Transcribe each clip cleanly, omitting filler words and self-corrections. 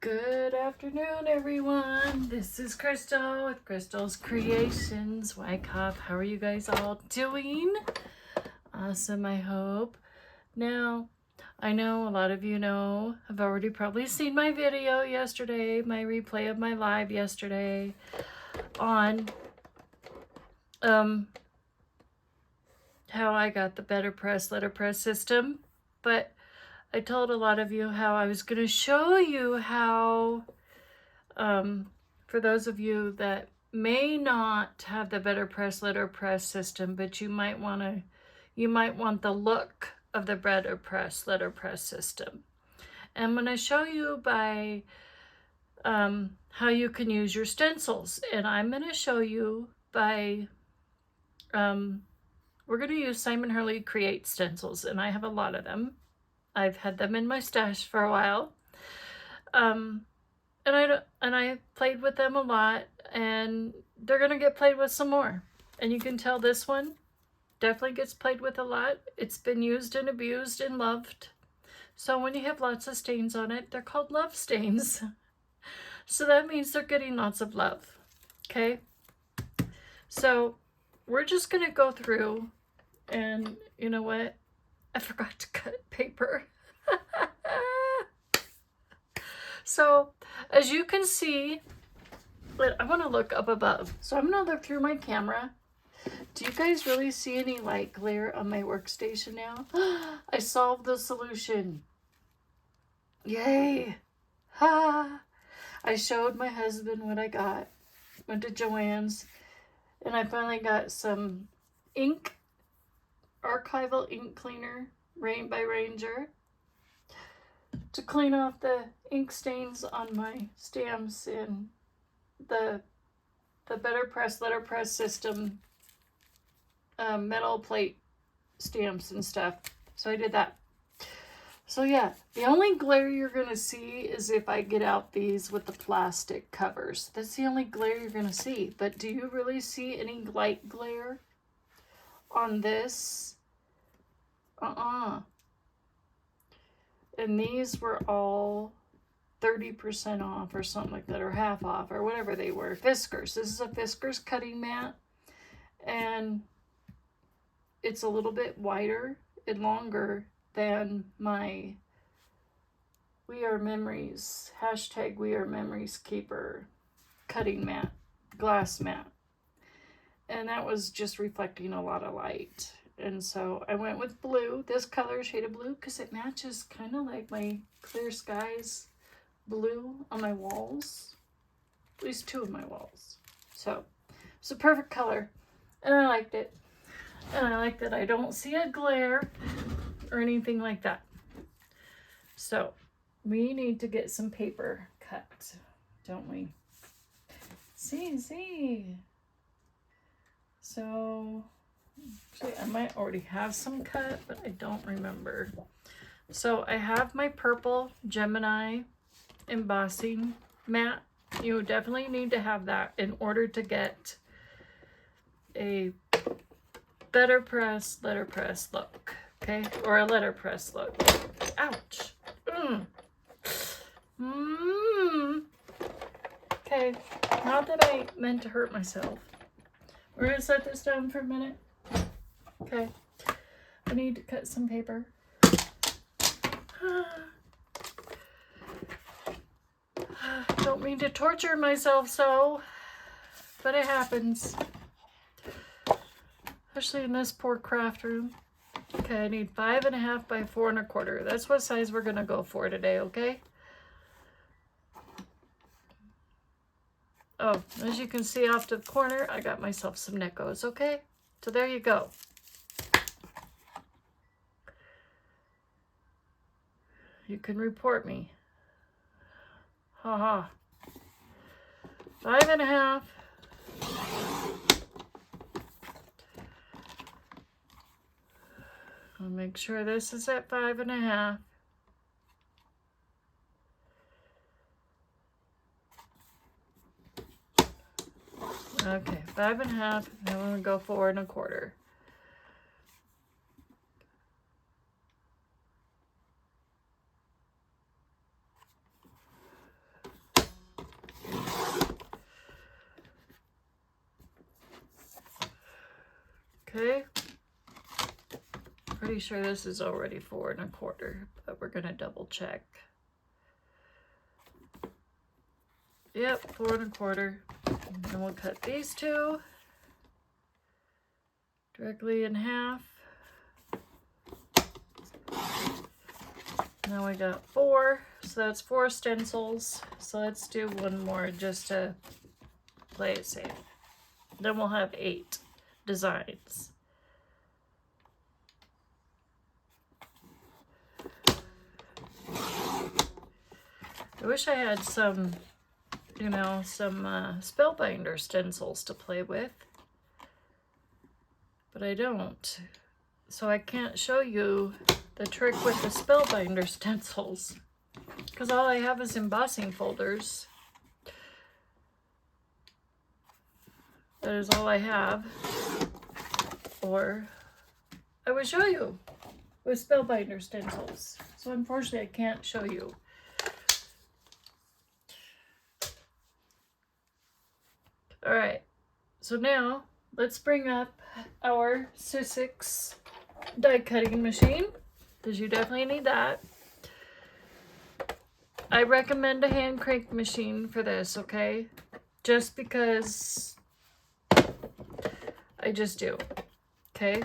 Good afternoon, everyone. This is Crystal with Crystal's Creations. Wyckoff, how are you guys all doing? Awesome, I hope. Now, I know a lot of you have already probably seen my video yesterday, my replay of my live yesterday on how I got the LetterPress system, but I told a lot of you how I was going to show you how, for those of you that may not have the LetterPress system, but you might want the look of the LetterPress system. And I'm going to show you by how you can use your stencils. And I'm going to show you by, we're going to use Simon Hurley Create stencils, and I have a lot of them. I've had them in my stash for a while. And I played with them a lot, and they're going to get played with some more. And you can tell this one definitely gets played with a lot. It's been used and abused and loved. So when you have lots of stains on it, they're called love stains. So that means they're getting lots of love. Okay? So we're just going to go through, and you know what? I forgot to cut paper. So as you can see, I want to look up above. So I'm going to look through my camera. Do you guys really see any light glare on my workstation now? I solved the solution. Yay. Ha. I showed my husband what I got. Went to Joann's, and I finally got some ink, archival ink cleaner, Rain by Ranger, to clean off the ink stains on my stamps in the LetterPress system metal plate stamps and stuff. So I did that. So yeah, the only glare you're going to see is if I get out these with the plastic covers. That's the only glare you're going to see. But do you really see any light glare on this? And these were all 30% off or something like that, or half off, or whatever they were. Fiskars. This is a Fiskars cutting mat, and it's a little bit wider and longer than my We Are Memories, hashtag We Are Memories Keeper cutting mat, glass mat. And that was just reflecting a lot of light. And so I went with blue, this color, shade of blue, because it matches kind of like my clear skies blue on my walls. At least two of my walls. So it's a perfect color. And I liked it. And I like that I don't see a glare or anything like that. So we need to get some paper cut, don't we? See. So actually, I might already have some cut, but I don't remember. So I have my purple Gemini embossing mat. You definitely need to have that in order to get a LetterPress look, okay? Or a LetterPress look. Ouch. Okay, not that I meant to hurt myself. We're gonna set this down for a minute. Okay, I need to cut some paper. Don't mean to torture myself so, but it happens. Especially in this poor craft room. Okay, I need 5.5 by 4 1/4. That's what size we're gonna go for today, okay? Oh, as you can see off to the corner, I got myself some Neckos, okay? So there you go. You can report me. Haha. 5.5. I'll make sure this is at 5.5. Okay, 5.5. Then we're gonna go 4 1/4. Okay. Pretty sure this is already 4 1/4, but we're gonna double check. Yep, 4 1/4. And we'll cut these two directly in half. Now we got 4, so that's 4 stencils. So let's do one more just to play it safe. Then we'll have 8 designs. I wish I had some, you know, some spellbinder stencils to play with, but I don't. So I can't show you the trick with the spellbinder stencils because all I have is embossing folders. That is all I have. Or I would show you with spellbinder stencils. So unfortunately I can't show you. All right, so now let's bring up our Sizzix die cutting machine, because you definitely need that. I recommend a hand crank machine for this, okay? Just because I just do, okay?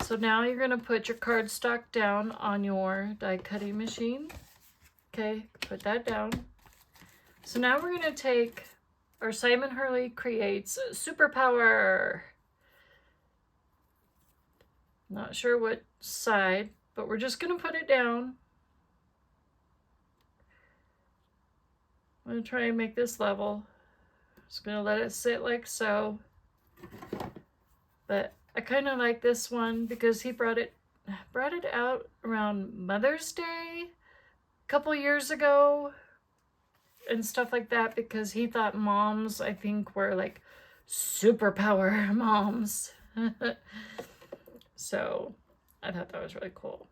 So now you're gonna put your cardstock down on your die cutting machine. Okay, put that down. So now we're gonna take our Simon Hurley Creates Superpower. Not sure what side, but we're just gonna put it down. I'm gonna try and make this level. Just gonna let it sit like so. But I kind of like this one because he brought it out around Mother's Day a couple years ago and stuff like that, because he thought moms, I think, were like superpower moms. So I thought that was really cool.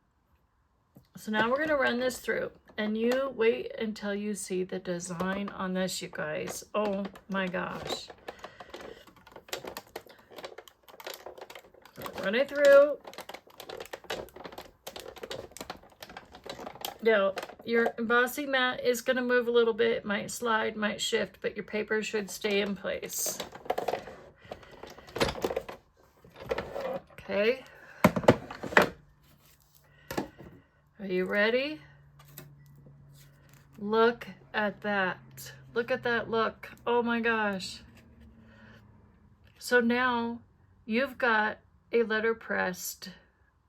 So now we're gonna run this through, and you wait until you see the design on this, you guys. Oh my gosh. Run it through. Now, your embossing mat is going to move a little bit, might slide, might shift, but your paper should stay in place. Okay. Are you ready? Look at that. Look at that look. Oh my gosh. So now you've got a letterpressed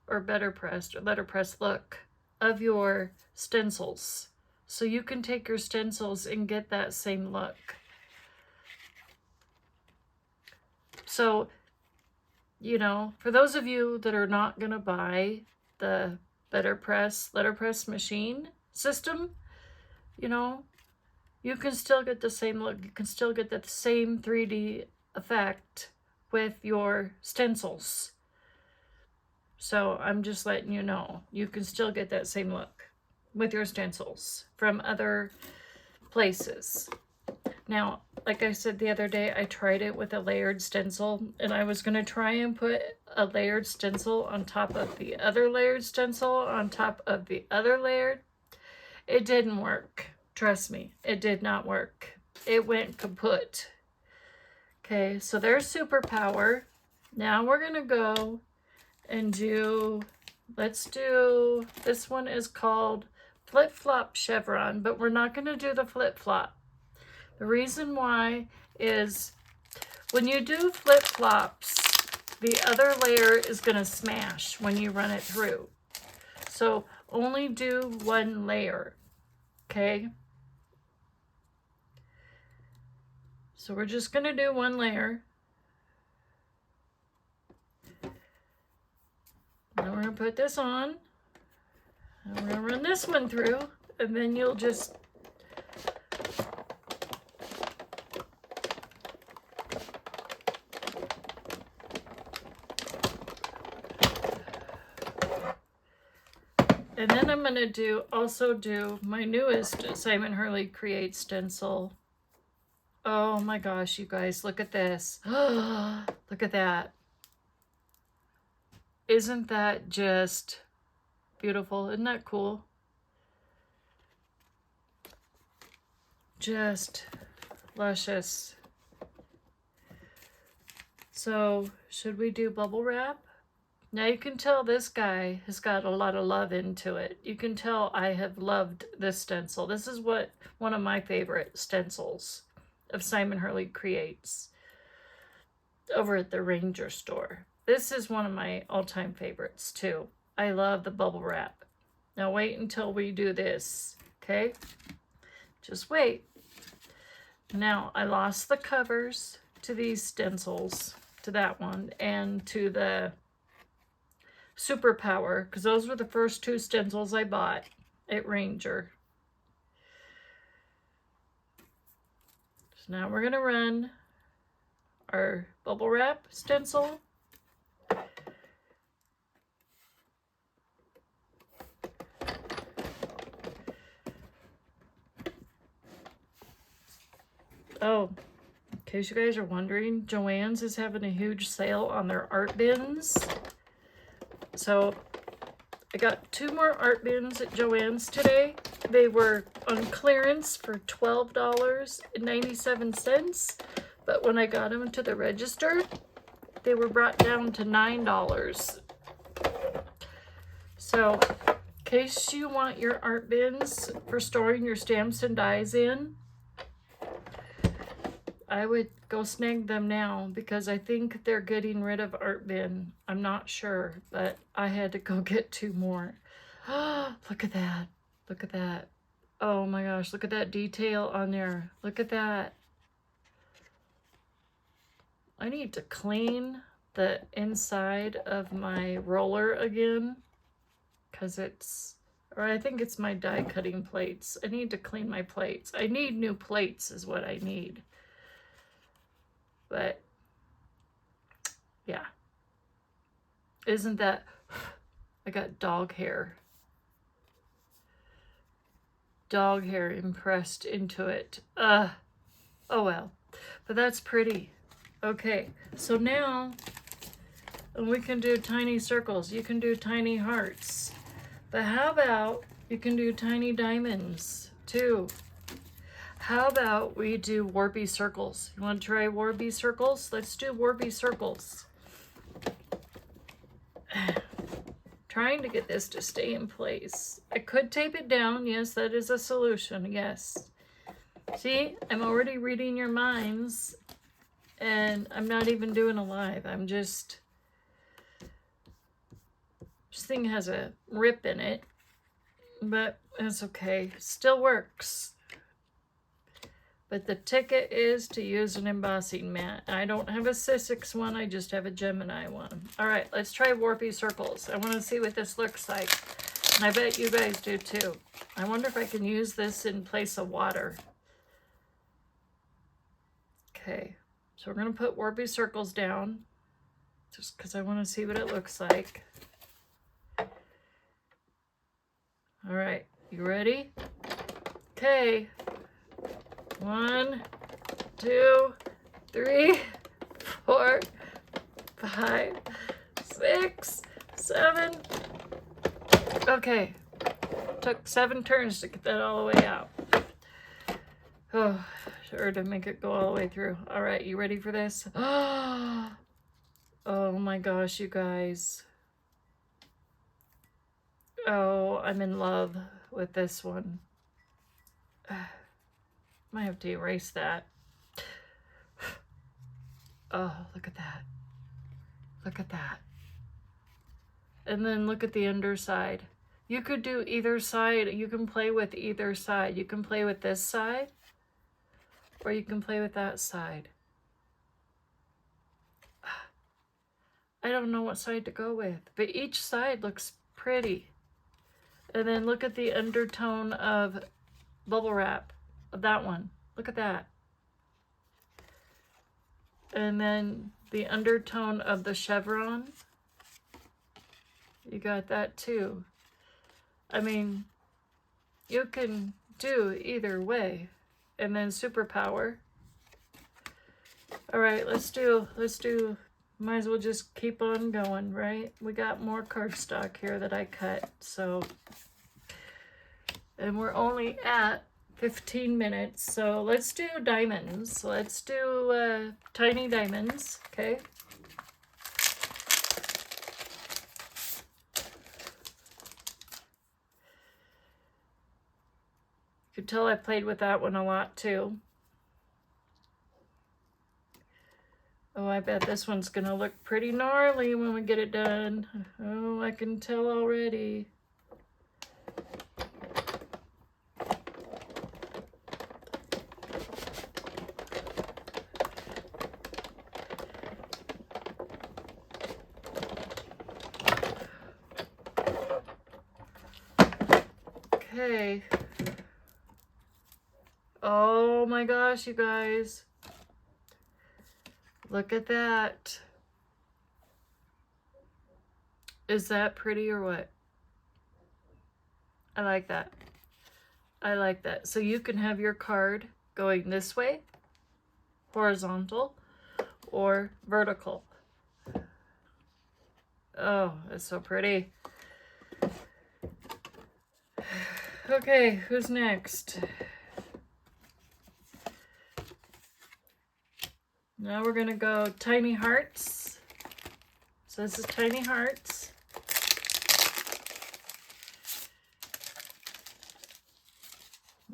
or better pressed or letterpress look of your stencils. So you can take your stencils and get that same look. So, you know, for those of you that are not going to buy the letterpress machine system, you know, you can still get the same look. You can still get that same 3D effect with your stencils. So I'm just letting you know, you can still get that same look with your stencils from other places. Now, like I said the other day, I tried it with a layered stencil, and I was going to try and put a layered stencil on top of the other layered stencil on top of the other layered. It didn't work. Trust me, it did not work. It went kaput. Okay, so there's Superpower. Now we're going to go and do, let's do, this one is called Flip Flop Chevron, but we're not going to do the flip flop. The reason why is when you do flip flops, the other layer is going to smash when you run it through. So only do one layer, okay? So we're just going to do one layer. Now we're going to put this on, and we're going to run this one through, and then you'll just and then I'm going to also do my newest Simon Hurley Create stencil Oh my gosh, you guys, look at this. Look at that. Isn't that just beautiful? Isn't that cool? Just luscious. So, should we do bubble wrap? Now you can tell this guy has got a lot of love into it. You can tell I have loved this stencil. This is one of my favorite stencils of Simon Hurley Creates over at the Ranger store. This is one of my all-time favorites too. I love the bubble wrap. Now wait until we do this, okay? Just wait. Now I lost the covers to these stencils, to that one, and to the Superpower, because those were the first two stencils I bought at Ranger. So now we're going to run our bubble wrap stencil. Oh, in case you guys are wondering, Joann's is having a huge sale on their art bins. So I got 2 more art bins at Joann's today. They were on clearance for $12.97, but when I got them to the register, they were brought down to $9. So, in case you want your art bins for storing your stamps and dies in, I would go snag them now, because I think they're getting rid of art bin. I'm not sure, but I had to go get 2 more. Look at that. Look at that. Oh my gosh, look at that detail on there. Look at that. I need to clean the inside of my roller again, because I think it's my die cutting plates. I need to clean my plates. I need new plates is what I need. But yeah, isn't that, I got dog hair impressed into it. Oh well, but that's pretty. Okay, so now we can do tiny circles. You can do tiny hearts, but how about you can do tiny diamonds too? How about we do warpy circles? You want to try warpy circles? Let's do warpy circles. Trying to get this to stay in place. I could tape it down. Yes, that is a solution. Yes. See, I'm already reading your minds, and I'm not even doing a live. I'm just, this thing has a rip in it, but it's okay. Still works. But the ticket is to use an embossing mat. I don't have a Sissix one, I just have a Gemini one. All right, let's try warpy circles. I want to see what this looks like. And I bet you guys do too. I wonder if I can use this in place of water. Okay, so we're going to put warpy circles down, just because I want to see what it looks like. All right, you ready? Okay. 1, 2, 3, 4, 5, 6, 7. Okay. Took 7 turns to get that all the way out. Oh, sure, to make it go all the way through. All right, you ready for this? Oh my gosh, you guys. Oh, I'm in love with this one. Might have to erase that. Oh, look at that. Look at that. And then look at the underside. You could do either side. You can play with either side. You can play with this side, or you can play with that side. I don't know what side to go with, but each side looks pretty. And then look at the undertone of bubble wrap of that one. Look at that. And then the undertone of the chevron. You got that too. I mean, you can do either way. And then Superpower. All right, let's do, might as well just keep on going, right? We got more cardstock here that I cut, so, and we're only at 15 minutes, so let's do diamonds. Let's do tiny diamonds, okay? You can tell I played with that one a lot too. Oh, I bet this one's gonna look pretty gnarly when we get it done. Oh, I can tell already. Okay. Oh my gosh, you guys. Look at that. Is that pretty or what? I like that. I like that. So you can have your card going this way, horizontal, or vertical. Oh, that's so pretty. Okay, who's next? Now we're gonna go tiny hearts. So this is tiny hearts.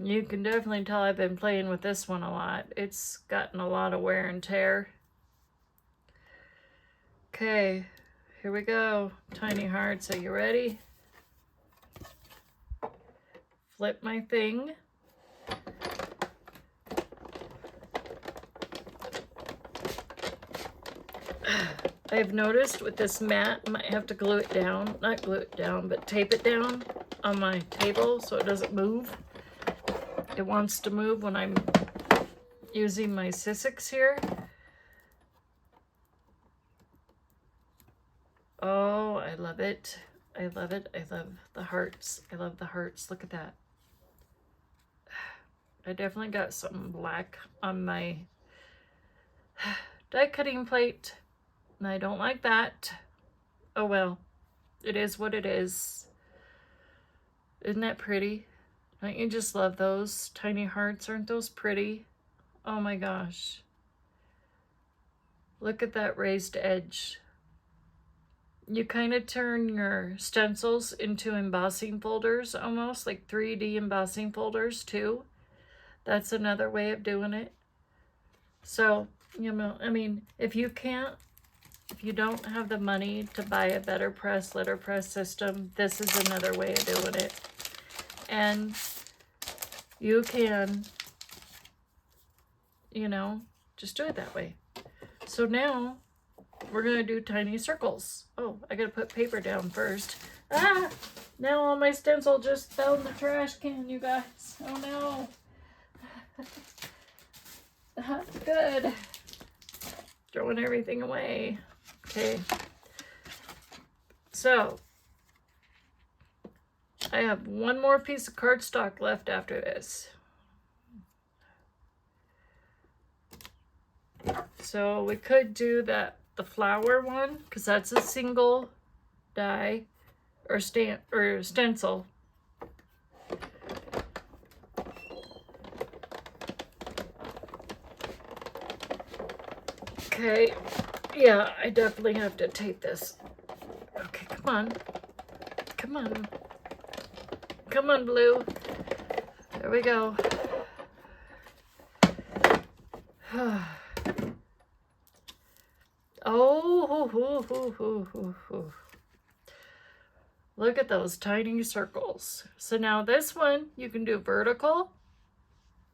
You can definitely tell I've been playing with this one a lot. It's gotten a lot of wear and tear. Okay, here we go. Tiny hearts, are you ready? Flip my thing. I've noticed with this mat, I might have to glue it down, not glue it down, but tape it down on my table so it doesn't move. It wants to move when I'm using my Sissics here. Oh, I love it. I love it. I love the hearts. I love the hearts. Look at that. I definitely got some black on my die cutting plate. And I don't like that. Oh well, it is what it is. Isn't that pretty? Don't you just love those tiny hearts? Aren't those pretty? Oh my gosh. Look at that raised edge. You kind of turn your stencils into embossing folders almost, like 3D embossing folders too. That's another way of doing it. So, you know, I mean, if you don't have the money to buy a LetterPress system, this is another way of doing it. And you can, you know, just do it that way. So now we're gonna do tiny circles. Oh, I gotta put paper down first. Ah! Now all my stencil just fell in the trash can, you guys. Oh no. Not good. Throwing everything away. Okay. So I have one more piece of cardstock left after this. So we could do the flower one, because that's a single die or stencil. Okay, yeah, I definitely have to tape this. Okay, come on. Come on. Come on, blue. There we go. Oh, look at those tiny circles. So now this one, you can do vertical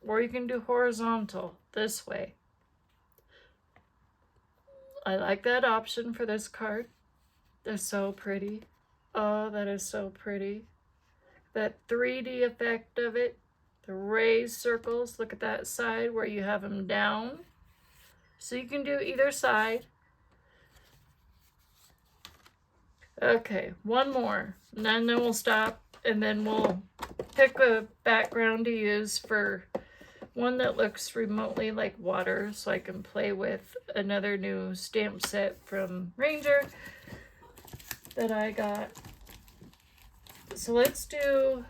or you can do horizontal this way. I like that option for this card. They're so pretty. Oh, that is so pretty. That 3D effect of it. The raised circles. Look at that side where you have them down. So you can do either side. Okay, one more. And then we'll stop. And then we'll pick a background to use for one that looks remotely like water, so I can play with another new stamp set from Ranger that I got. So let's do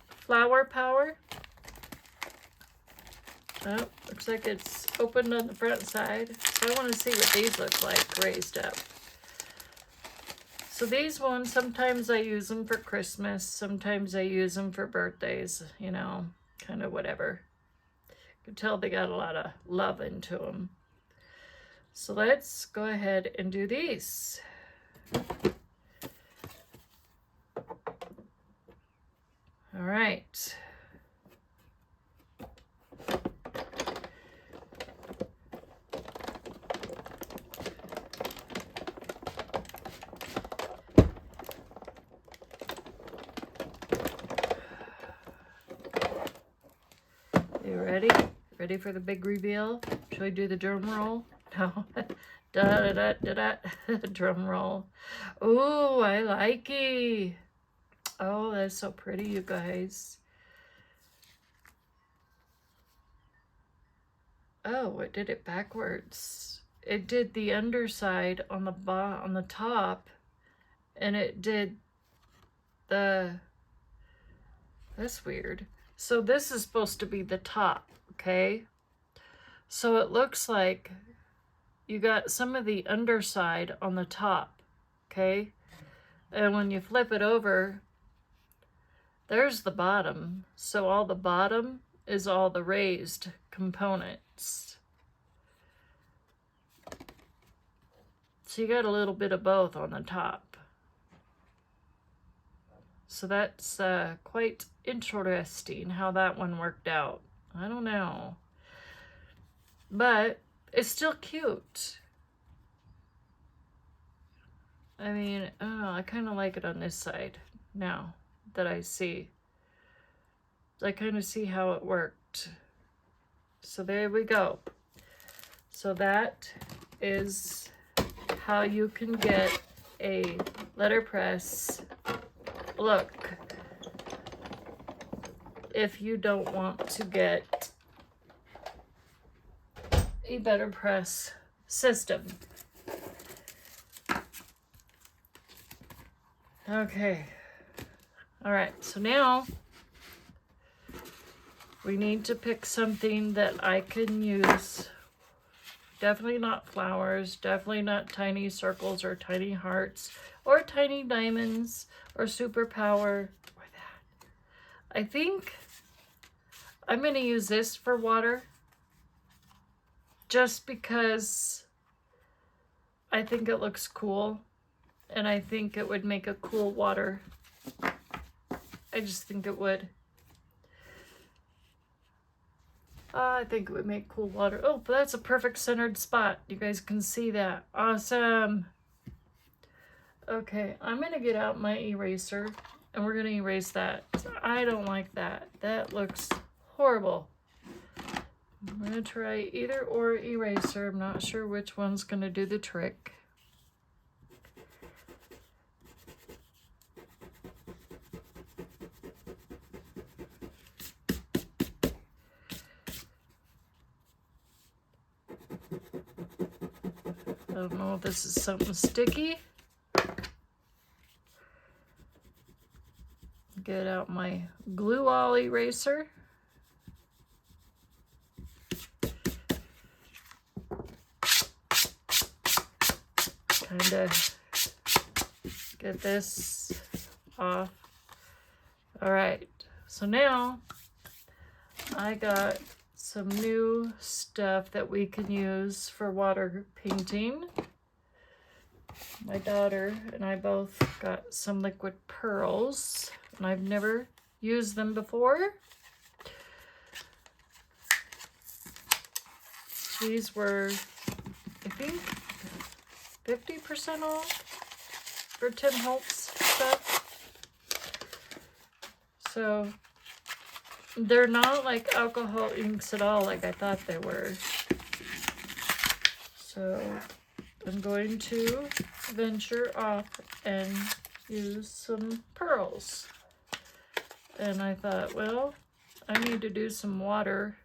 Flower Power. Oh, looks like it's opened on the front side. So I want to see what these look like raised up. So these ones, sometimes I use them for Christmas, sometimes I use them for birthdays, you know, kind of whatever. You can tell they got a lot of love into them. So let's go ahead and do these. All right. You ready? Ready for the big reveal? Should I do the drum roll? No. Da da da da da. Drum roll. Oh, I like it. Oh, that's so pretty, you guys. Oh, it did it backwards. It did the underside on the top, and it did the. That's weird. So this is supposed to be the top, okay? So it looks like you got some of the underside on the top, okay? And when you flip it over, there's the bottom. So all the bottom is all the raised components. So you got a little bit of both on the top. So that's quite interesting how that one worked out. I don't know. But it's still cute. I mean, I don't know, I kind of like it on this side now that I see. I kind of see how it worked. So there we go. So that is how you can get a LetterPress look if you don't want to get a LetterPress system. Okay. All right, so now we need to pick something that I can use. Definitely not flowers, definitely not tiny circles or tiny hearts or tiny diamonds or superpower or that. I think I'm going to use this for water just because I think it looks cool and I think it would make a cool water. I just think it would. I think it would make cool water. Oh, but that's a perfect centered spot. You guys can see that. Awesome. Okay, I'm going to get out my eraser and we're going to erase that. I don't like that. That looks horrible. I'm going to try either or eraser. I'm not sure which one's going to do the trick. I don't know if this is something sticky. Get out my glue all eraser. Kind of get this off. All right, so now I got some new stuff that we can use for water painting. My daughter and I both got some liquid pearls, and I've never used them before. These were, I think, 50% off for Tim Holtz stuff. So they're not like alcohol inks at all like I thought they were. So I'm going to venture off and use some pearls. And I thought, well, I need to do some water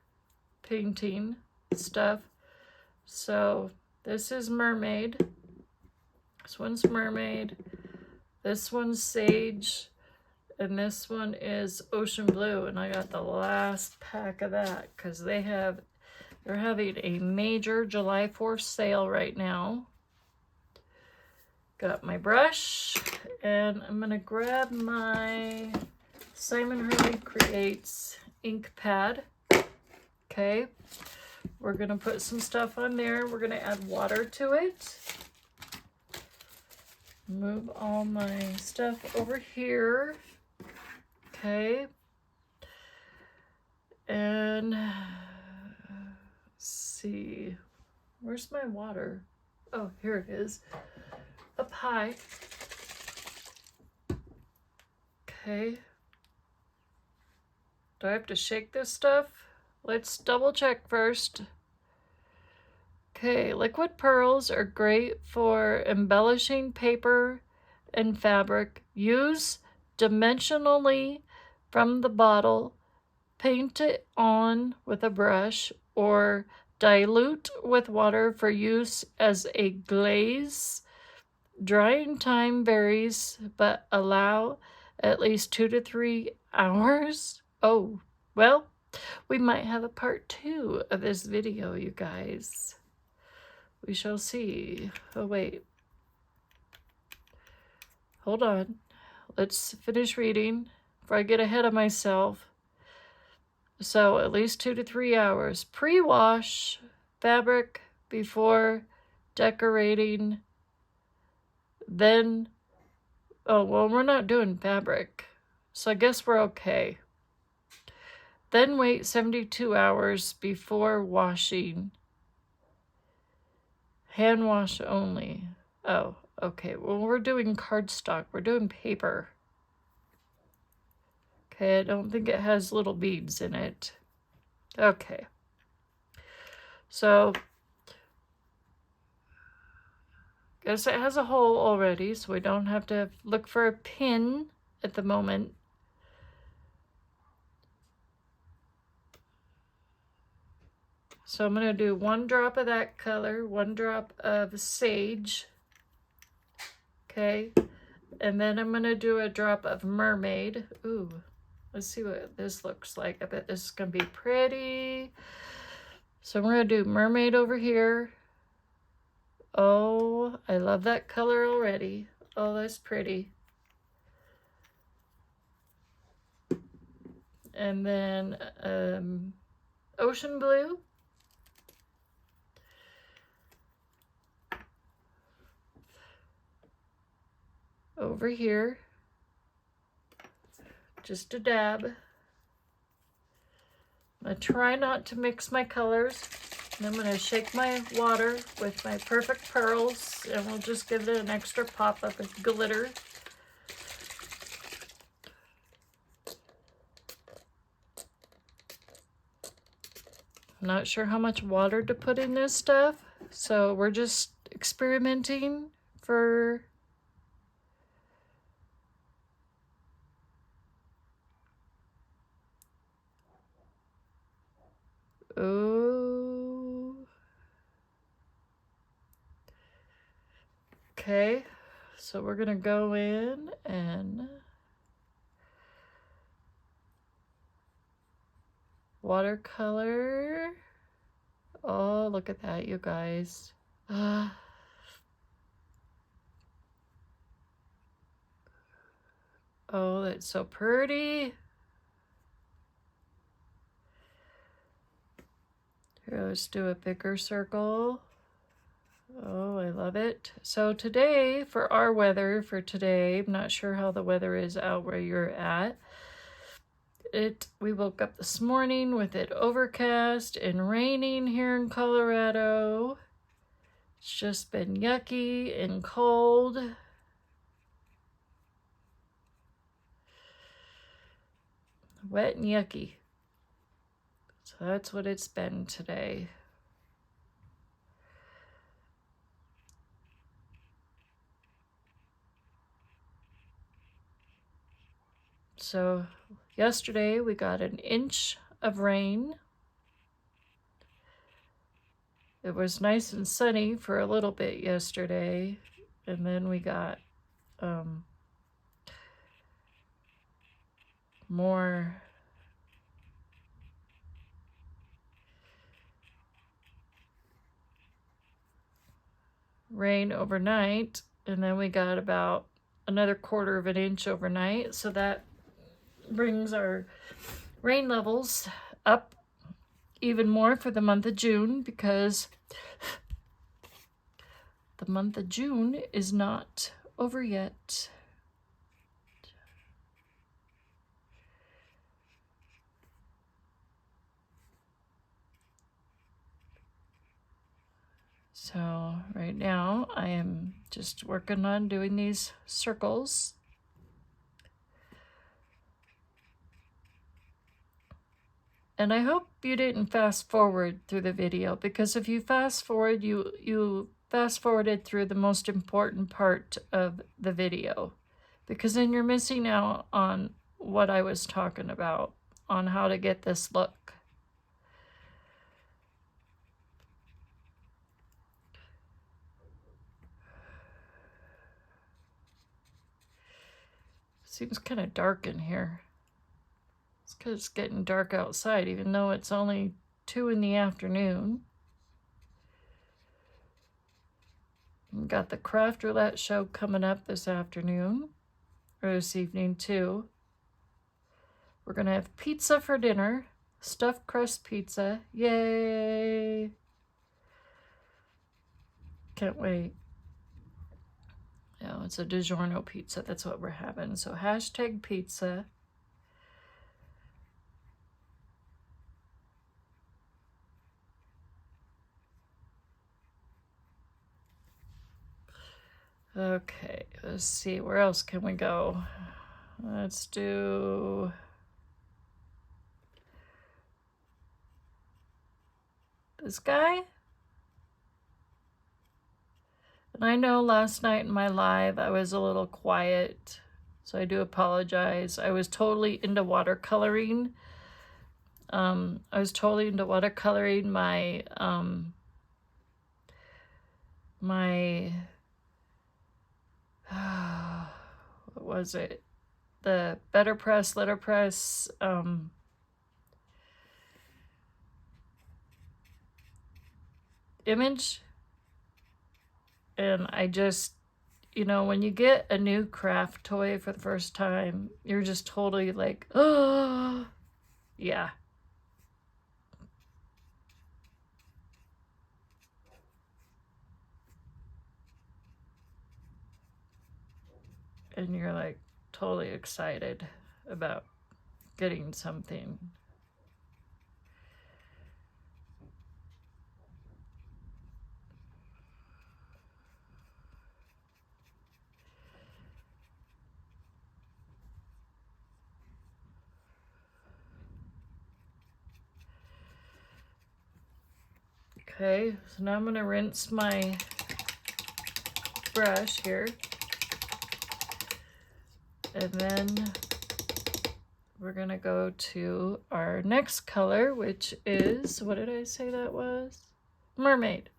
painting stuff. So this is Mermaid. This one's Mermaid. This one's Sage. And this one is Ocean Blue. And I got the last pack of that because they're having a major July 4th sale right now. Got my brush, and I'm gonna grab my Simon Hurley Creates ink pad. Okay, we're gonna put some stuff on there. We're gonna add water to it. Move all my stuff over here. Okay, and let's see, where's my water? Oh, here it is. Up high. Okay. Do I have to shake this stuff? Let's double check first. Okay, liquid pearls are great for embellishing paper and fabric. Use dimensionally from the bottle. Paint it on with a brush or dilute with water for use as a glaze. Drying time varies, but allow at least 2 to 3 hours. Oh, well, we might have a part 2 of this video, you guys. We shall see. Oh, wait. Hold on. Let's finish reading before I get ahead of myself. So, at least 2 to 3 hours. Pre-wash fabric before decorating. Then, oh, well, we're not doing fabric, so I guess we're okay. Then wait 72 hours before washing. Hand wash only. Oh, okay. Well, we're doing cardstock. We're doing paper. Okay, I don't think it has little beads in it. Okay. So, guess it has a hole already, so we don't have to look for a pin at the moment. So I'm going to do 1 drop of that color, 1 drop of Sage. Okay. And then I'm going to do a drop of Mermaid. Ooh, let's see what this looks like. I bet this is going to be pretty. So I'm going to do Mermaid over here. Oh, I love that color already. Oh, that's pretty. And then Ocean Blue. Over here. Just a dab. I'm going to try not to mix my colors. And I'm going to shake my water with my Perfect Pearls, and we'll just give it an extra pop up of glitter. I'm not sure how much water to put in this stuff, so we're just experimenting for oh. Okay, so we're gonna go in and watercolor. Oh, look at that, you guys. Oh, that's so pretty. Here, let's do a bigger circle. Oh, I love it. So today, for our weather for today, I'm not sure how the weather is out where you're at. We woke up this morning with it overcast and raining here in Colorado. It's just been yucky and cold. Wet and yucky. So that's what it's been today. So Yesterday we got an inch of rain. It was nice and sunny for a little bit yesterday, and then we got more rain overnight, and then we got about another 1/4 of an inch overnight, so that brings our rain levels up even more for the month of June, because the month of June is not over yet. So right now I am just working on doing these circles. And I hope you didn't fast forward through the video, because if you fast forward, you fast forwarded through the most important part of the video, because then you're missing out on what I was talking about, on how to get this look. Seems kind of dark in here. It's because it's getting dark outside, even though it's only 2 in the afternoon. We've got the craft roulette show coming up this afternoon, or this evening too. We're gonna have pizza for dinner, stuffed crust pizza, yay! Can't wait. Yeah, it's a DiGiorno pizza, that's what we're having. So hashtag pizza. Okay, let's see, where else can we go? Let's do this guy. And I know last night in my live I was a little quiet, so I do apologize. I was totally into watercoloring. I was totally into watercoloring my what was it? The LetterPress image. And I just, you know, when you get a new craft toy for the first time, you're just totally like, oh, yeah. And you're like totally excited about getting something. Okay, so now I'm going to rinse my brush here. And then we're going to go to our next color, which is, what did I say that was? Mermaid.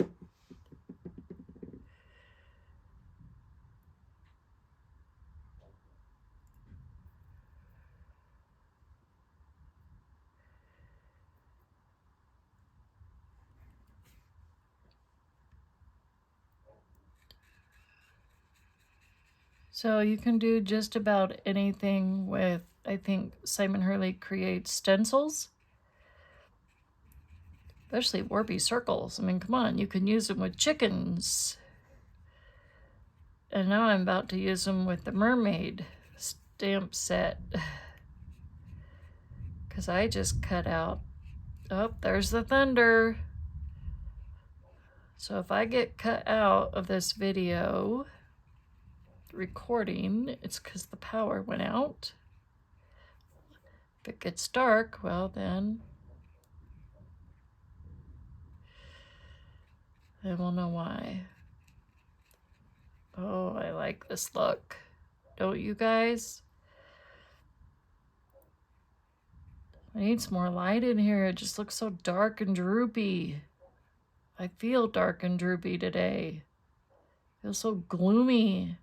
So you can do just about anything with, I think Simon Hurley creates stencils, especially Warby circles. I mean, come on, you can use them with chickens. And now I'm about to use them with the mermaid stamp set, because I just cut out, oh, there's the thunder. So if I get cut out of this video recording, it's because the power went out. If it gets dark, well then we'll know why. Oh, I like this look. Don't you guys? I need some more light in here. It just looks so dark and droopy. I feel dark and droopy today. I feel so gloomy.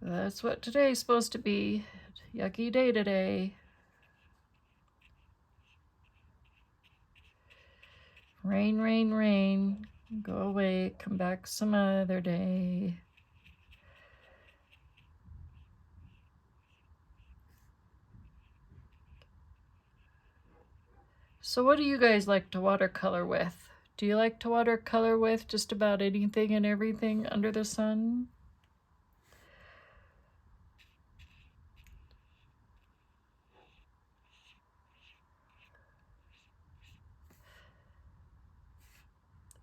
That's what today's supposed to be. Yucky day today. Rain, rain, rain. Go away. Come back some other day. So what do you guys like to watercolor with? Do you like to watercolor with just about anything and everything under the sun?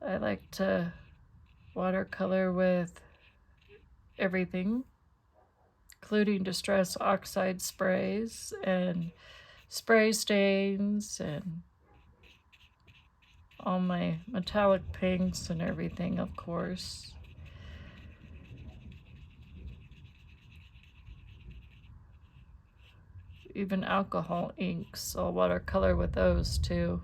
I like to watercolor with everything, including distress oxide sprays and spray stains and all my metallic pinks and everything, of course. Even alcohol inks, I'll watercolor with those too.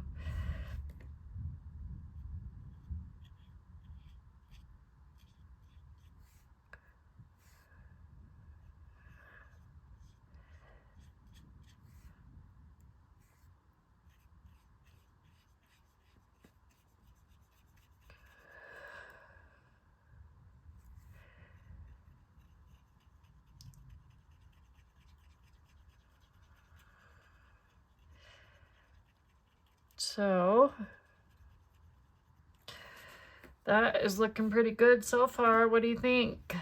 So that is looking pretty good so far. What do you think?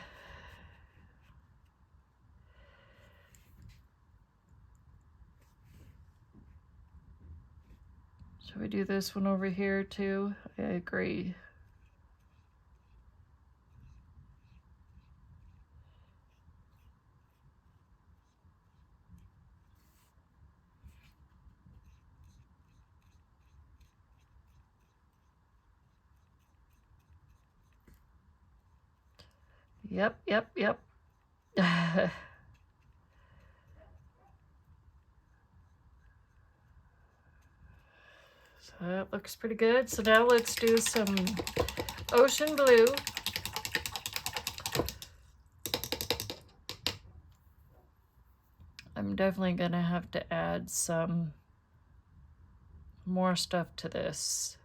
Should we do this one over here too? I agree. Yep, yep, yep. So that looks pretty good. So now let's do some ocean blue. I'm definitely gonna have to add some more stuff to this.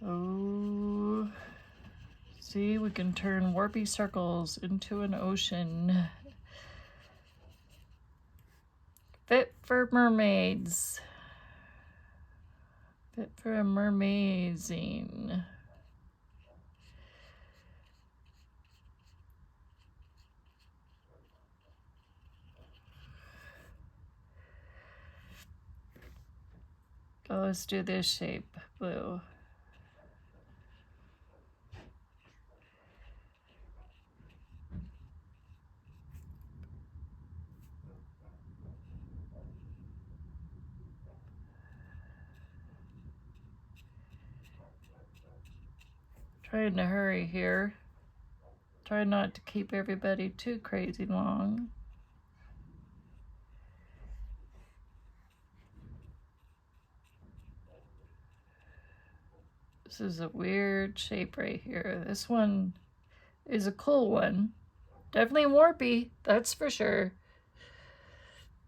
Oh, see, we can turn warpy circles into an ocean. Fit for mermaids. Fit for a mermaiding. Oh, let's do this shape, blue. Trying to hurry here. Try not to keep everybody too crazy long. This is a weird shape right here. This one is a cool one. Definitely warpy, that's for sure.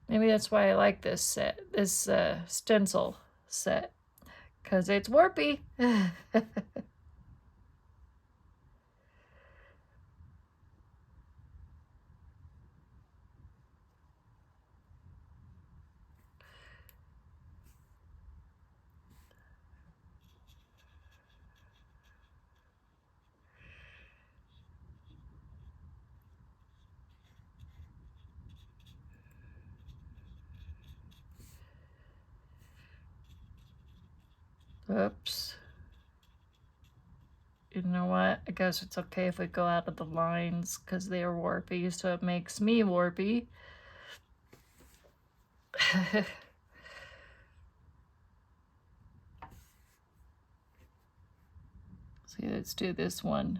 Maybe that's why I like this set, this stencil set, because it's warpy. Oops. you know what? I guess it's okay if we go out of the lines because they are warpy, so it makes me warpy. See, let's do this one.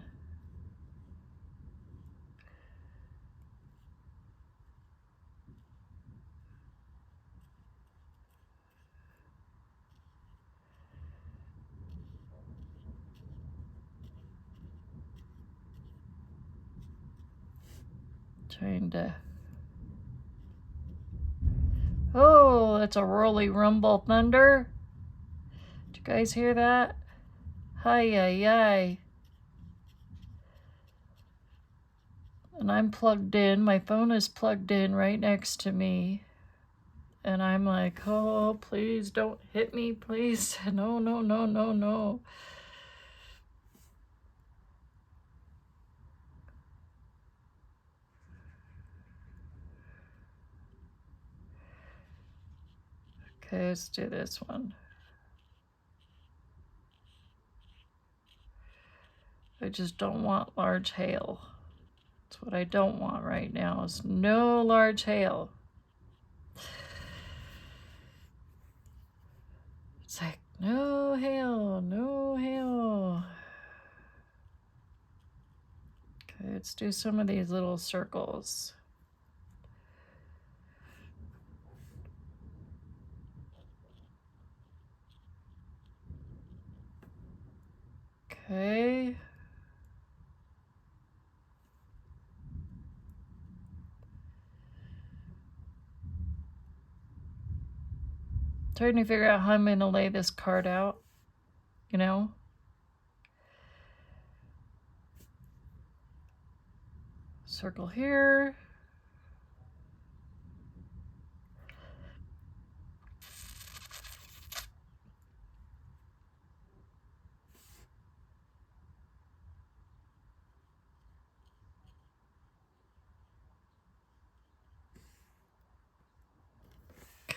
Trying to... Oh, that's a rolly rumble thunder. Did you guys hear that? Hi-yi-yi. And I'm plugged in. My phone is plugged in right next to me. And I'm like, oh, please don't hit me, please. No, no, no, no, no. Okay, let's do this one. I just don't want large hail. That's what I don't want right now, is no large hail. It's like, no hail, no hail. Okay, let's do some of these little circles. Okay. Trying to figure out how I'm going to lay this card out, you know? Circle here.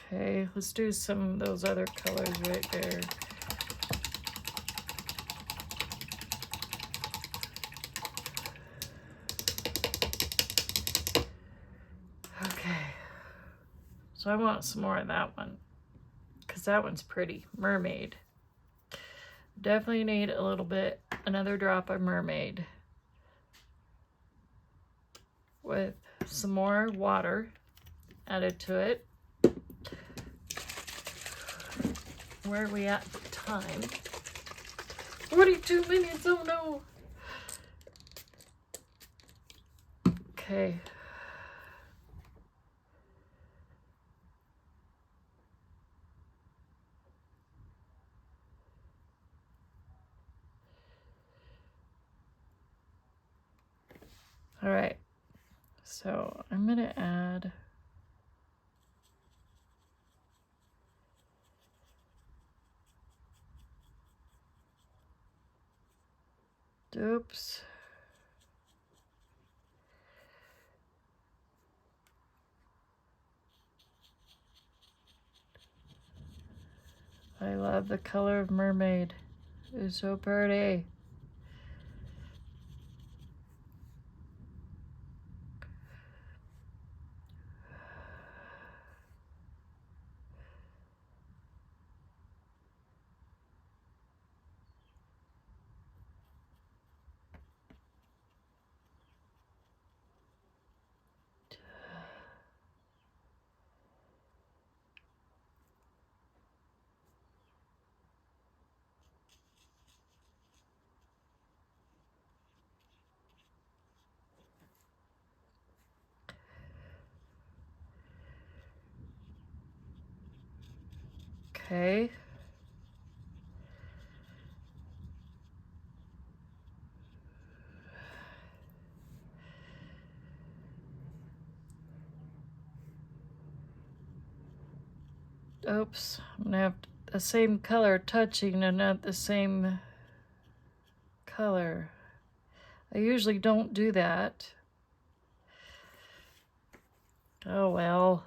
Okay, let's do some of those other colors right there. Okay, so I want some more of that one because that one's pretty. Mermaid. Definitely need a little bit, another drop of mermaid with some more water added to it. Where are we at for time? 42 minutes, oh no. Okay. All right, so I'm gonna add oops. I love the color of mermaid. It's so pretty. Okay. Oops, I'm gonna have the same color touching and not the same color. I usually don't do that. Oh well.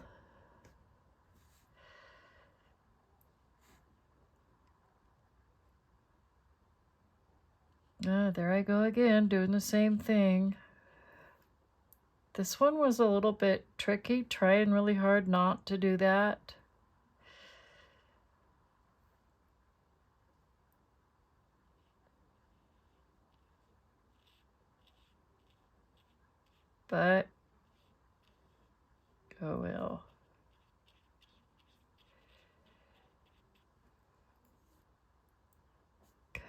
There I go again, doing the same thing. This one was a little bit tricky, trying really hard not to do that. But, oh well.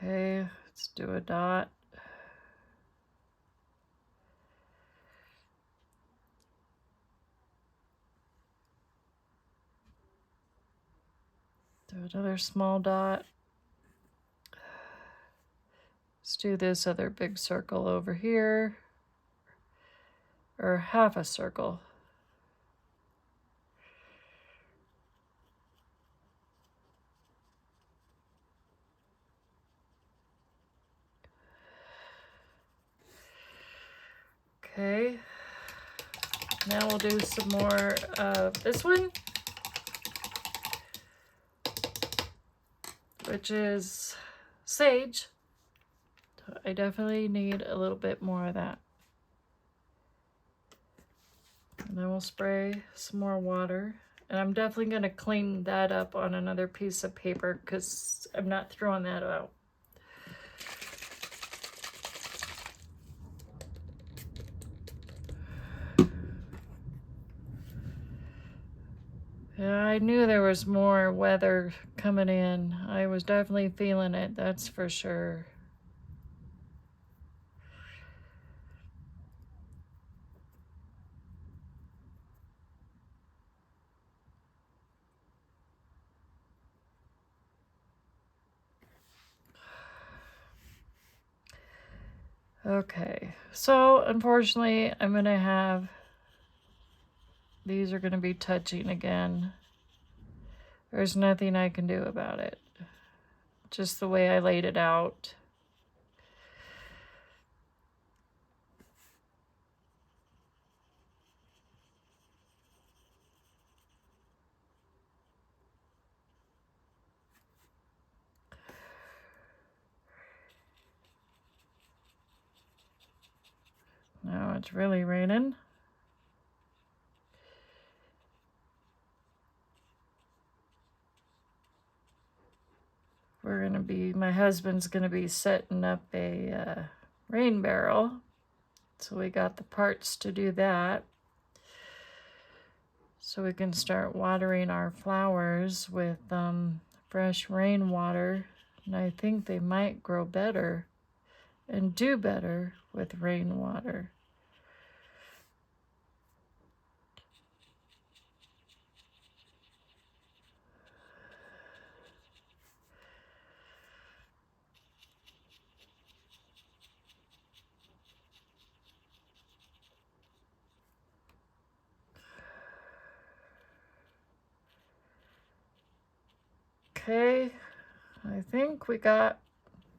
Okay, let's do a dot. Do another small dot. Let's do this other big circle over here, or half a circle. Okay, now we'll do some more of this one, which is sage. I definitely need a little bit more of that. And then we'll spray some more water. And I'm definitely going to clean that up on another piece of paper because I'm not throwing that out. Yeah, I knew there was more weather coming in. I was definitely feeling it, that's for sure. Okay, so unfortunately, I'm gonna have, these are gonna be touching again. There's nothing I can do about it. Just the way I laid it out. Now it's really raining. My husband's gonna be setting up a rain barrel. So we got the parts to do that. So we can start watering our flowers with fresh rainwater. And I think they might grow better and do better with rainwater. Okay, I think we got,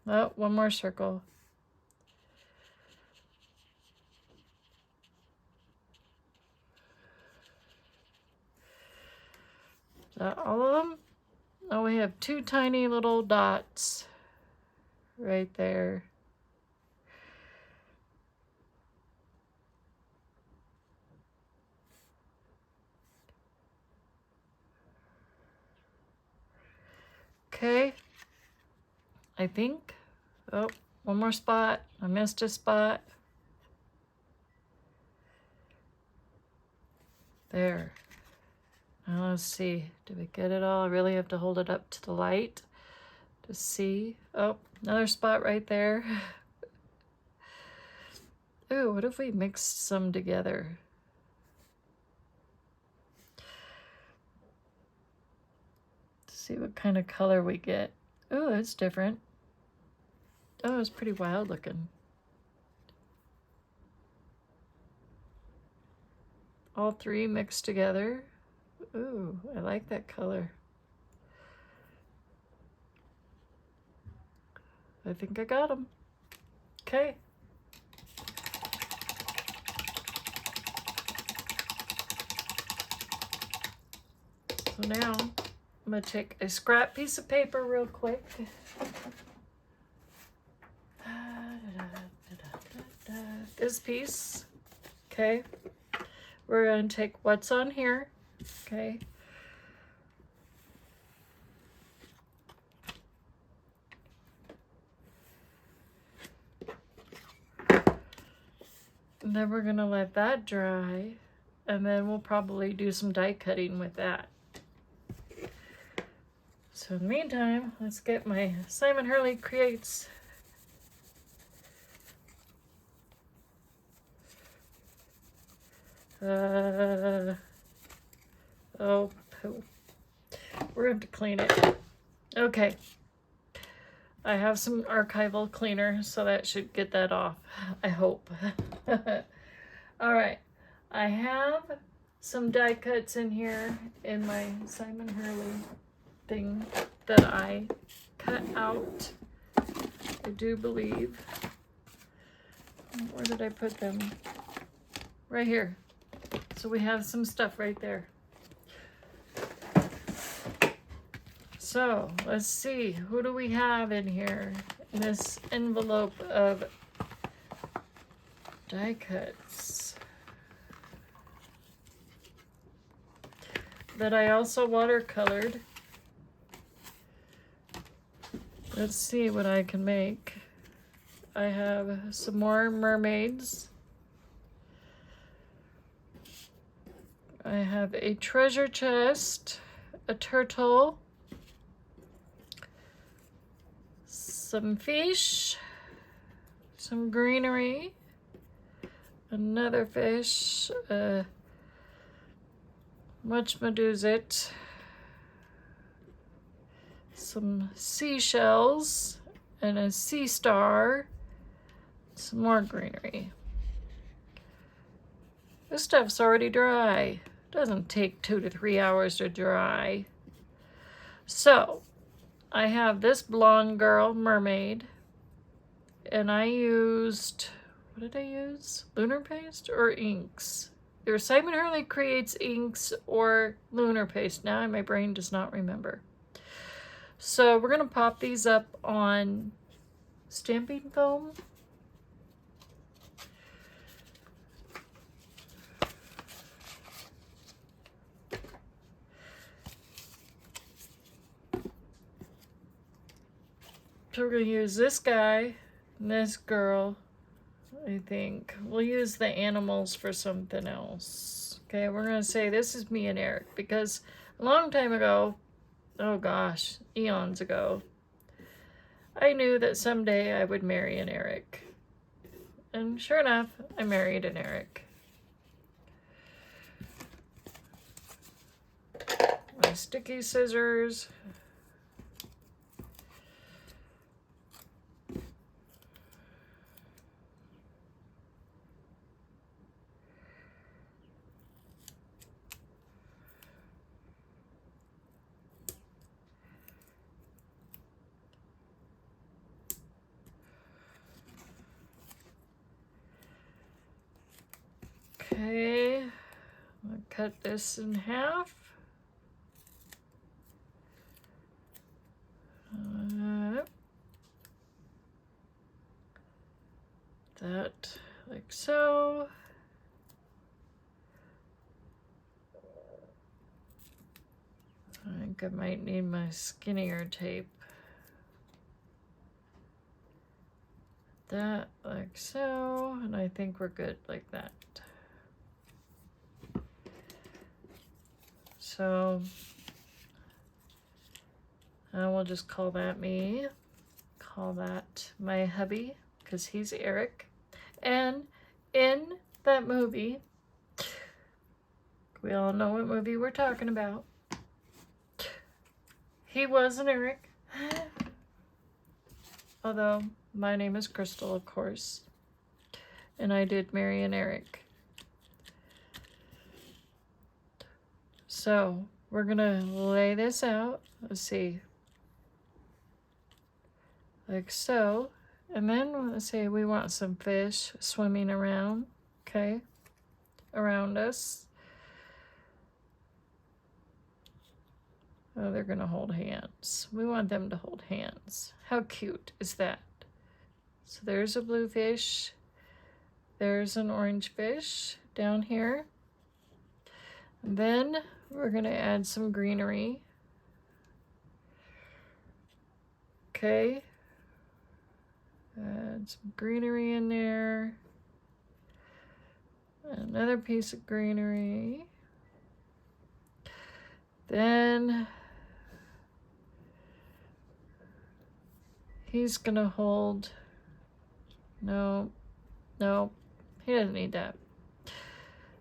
oh, one more circle. Is that all of them? Oh, we have two tiny little dots right there. Okay, I think, oh, one more spot. I missed a spot. There. Now let's see. Did we get it all? I really have to hold it up to the light to see. Oh, another spot right there. Ooh, what if we mixed some together? See what kind of color we get. Oh, that's different. Oh, it's pretty wild looking. All three mixed together. Ooh, I like that color. I think I got them. Okay. So now I'm gonna take a scrap piece of paper real quick. this piece, okay? We're going to take what's on here, okay? And then we're going to let that dry, and then we'll probably do some die cutting with that. So in the meantime, let's get my Simon Hurley Creates oh, poo. We're going to clean it. Okay. I have some archival cleaner, so that should get that off, I hope. All right. I have some die cuts in here in my Simon Hurley thing that I cut out, I do believe. Where did I put them? Right here. So we have some stuff right there. So let's see, who do we have in here in this envelope of die cuts that I also watercolored. Let's see what I can make. I have some more mermaids. I have a treasure chest, a turtle, some fish, some greenery, another fish, muchmaduzit, some seashells, and a sea star, some more greenery. This stuff's already dry. Doesn't take 2 to 3 hours to dry. So I have this blonde girl mermaid, and I used, what did I use? Lunar paste or inks? Either Simon Hurley Creates inks or lunar paste. Now my brain does not remember. So we're gonna pop these up on stamping foam. So we're going to use this guy and this girl, I think. We'll use the animals for something else. Okay, we're going to say this is me and Eric, because a long time ago, oh gosh, eons ago, I knew that someday I would marry an Eric. And sure enough, I married an Eric. My sticky scissors. Okay, I'm gonna cut this in half. That like so. I think I might need my skinnier tape. That like so, and I think we're good like that. So I will just call that me, call that my hubby, because he's Eric. And in that movie, we all know what movie we're talking about. He was an Eric. Although my name is Crystal, of course. And I did marry an Eric. So we're gonna lay this out. Let's see. Like so. And then let's say we want some fish swimming around, okay, around us. Oh, they're gonna hold hands. We want them to hold hands. How cute is that? So there's a blue fish. there's an orange fish down here. And then we're going to add some greenery. Okay. Add some greenery in there. Another piece of greenery. Then he's gonna hold, no, he doesn't need that.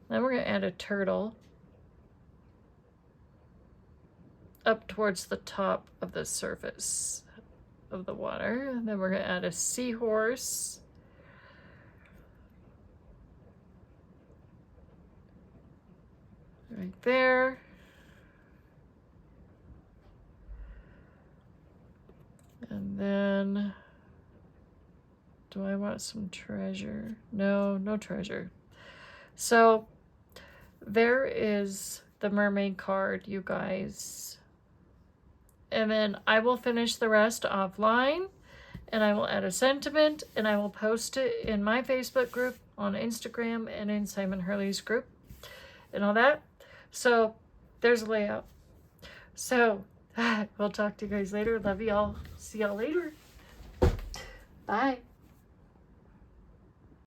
Then we're gonna add a turtle up towards the top of the surface of the water. And then we're gonna add a seahorse. Right there. And then, do I want some treasure? No, no treasure. So there is the mermaid card, you guys. And then I will finish the rest offline, and I will add a sentiment, and I will post it in my Facebook group, on Instagram, and in Simon Hurley's group, and all that. So there's a layout. So we'll talk to you guys later. Love y'all. See y'all later. Bye.